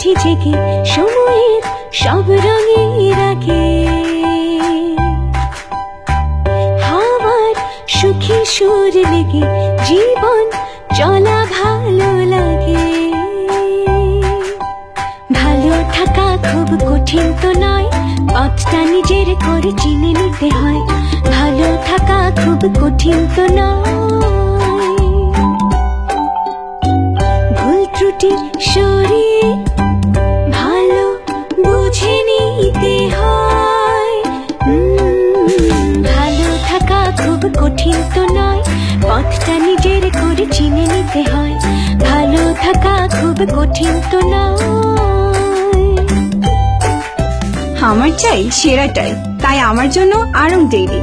আছি জেগে সময়ের সব রঙের আগে। হাওয়ার সুখী সুর লেগে জীবন চলা ভালো লাগে। ভালো থাকা খুব কঠিন তো নয়, পথটা নিজের করে চিনে নিতে হয়। ভালো থাকা খুব কঠিন তো নয়, ভুল ত্রুটি সরিয়ে ভালো বুঝে নিতে হয়। ভালো থাকা খুব কঠিন তো নয়, পথটা নিজের করে চিনে নিতে হয়। ভালো থাকা খুব কঠিন তো নয়। আমার চাই সেরাটাই, তাই আমার জন্য আরং ডেইরি।